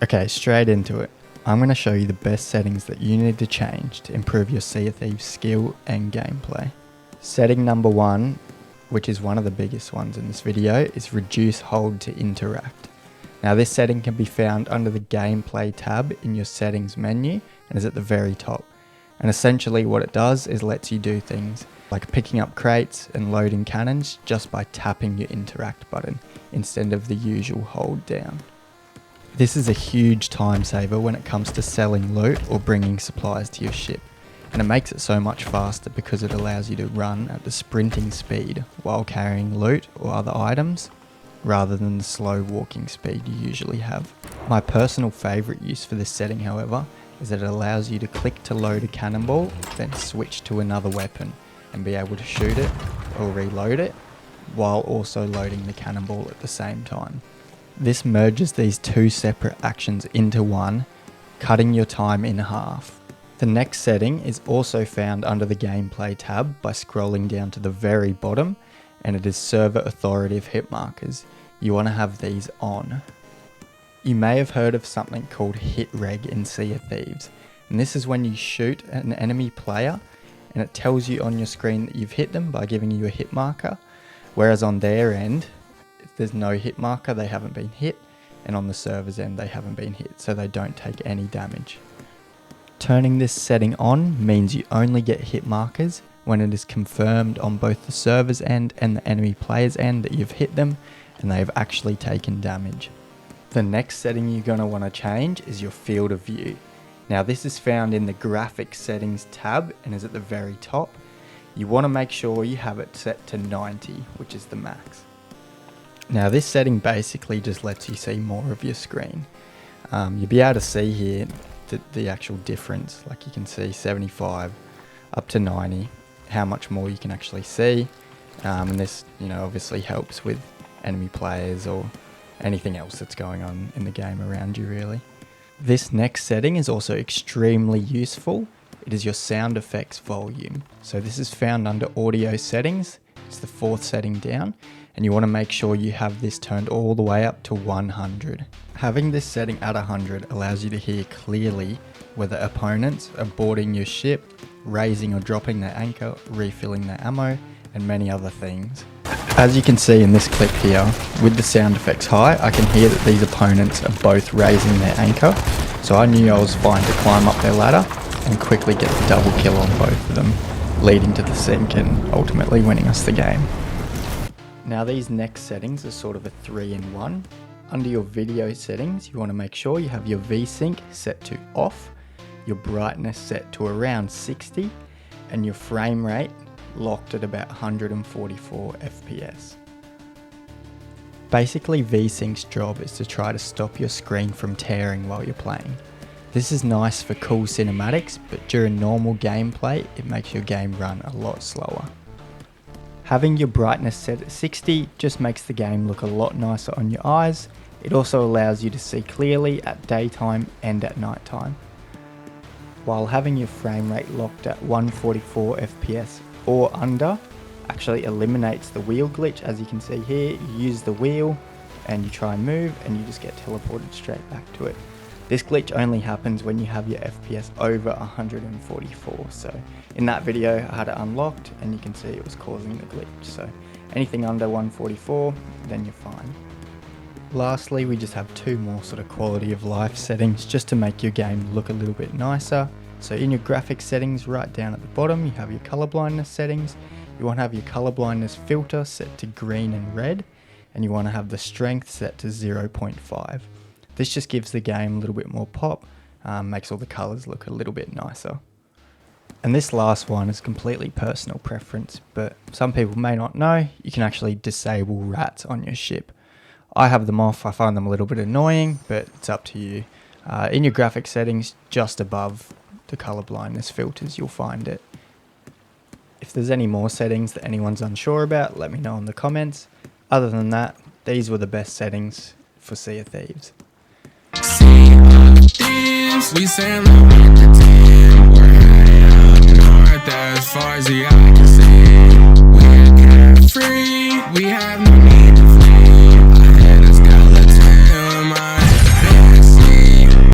Okay, straight into it. I'm going to show you the best settings that you need to change to improve your Sea of Thieves skill and gameplay. Setting number 1, which is one of the biggest ones in this video, is reduce hold to interact. Now this setting can be found under the gameplay tab in your settings menu and is at the very top. And essentially what it does is lets you do things like picking up crates and loading cannons just by tapping your interact button instead of the usual hold down. This is a huge time saver when it comes to selling loot or bringing supplies to your ship, and it makes it so much faster because it allows you to run at the sprinting speed while carrying loot or other items rather than the slow walking speed you usually have. My personal favourite use for this setting, however, is that it allows you to click to load a cannonball, then switch to another weapon and be able to shoot it or reload it while also loading the cannonball at the same time. This merges these two separate actions into one, cutting your time in half. The next setting is also found under the gameplay tab by scrolling down to the very bottom, and it is server authoritative hit markers. You want to have these on. You may have heard of something called hit reg in Sea of Thieves, and this is when you shoot an enemy player and it tells you on your screen that you've hit them by giving you a hit marker, whereas on their end, there's no hit marker, they haven't been hit, and on the server's end they haven't been hit, so they don't take any damage. Turning this setting on means you only get hit markers when it is confirmed on both the server's end and the enemy player's end that you've hit them and they have actually taken damage. The next setting you're going to want to change is your field of view. Now this is found in the graphics settings tab and is at the very top. You want to make sure you have it set to 90, which is the max. Now this setting basically just lets you see more of your screen. You'll be able to see here the actual difference, like you can see 75 up to 90, how much more you can actually see. And this, obviously helps with enemy players or anything else that's going on in the game around you really. This next setting is also extremely useful. It is your sound effects volume. So this is found under audio settings. It's the 4th setting down, and you want to make sure you have this turned all the way up to 100. Having this setting at 100 allows you to hear clearly whether opponents are boarding your ship, raising or dropping their anchor, refilling their ammo, and many other things. As you can see in this clip here, with the sound effects high, I can hear that these opponents are both raising their anchor, so I knew I was fine to climb up their ladder and quickly get the double kill on both of them, leading to the sink and ultimately winning us the game. Now these next settings are sort of a 3-in-1. Under your video settings, you want to make sure you have your VSync set to off, your brightness set to around 60, and your frame rate locked at about 144 FPS. Basically, VSync's job is to try to stop your screen from tearing while you're playing. This is nice for cool cinematics, but during normal gameplay, it makes your game run a lot slower. Having your brightness set at 60 just makes the game look a lot nicer on your eyes. It also allows you to see clearly at daytime and at nighttime. While having your frame rate locked at 144 FPS or under actually eliminates the wheel glitch. As you can see here, you use the wheel and you try and move and you just get teleported straight back to it. This glitch only happens when you have your FPS over 144, so in that video I had it unlocked and you can see it was causing the glitch, so anything under 144 then you're fine. Lastly, we just have 2 more sort of quality of life settings just to make your game look a little bit nicer. So in your graphics settings right down at the bottom you have your color blindness settings. You want to have your color blindness filter set to green and red, and you want to have the strength set to 0.5. This just gives the game a little bit more pop, makes all the colours look a little bit nicer. And this last one is completely personal preference, but some people may not know, you can actually disable rats on your ship. I have them off, I find them a little bit annoying, but it's up to you. In your graphics settings, just above the colour blindness filters, you'll find it. If there's any more settings that anyone's unsure about, let me know in the comments. Other than that, these were the best settings for Sea of Thieves. Sea of Thieves, we sail on the team. We're heading up north as far as the eye can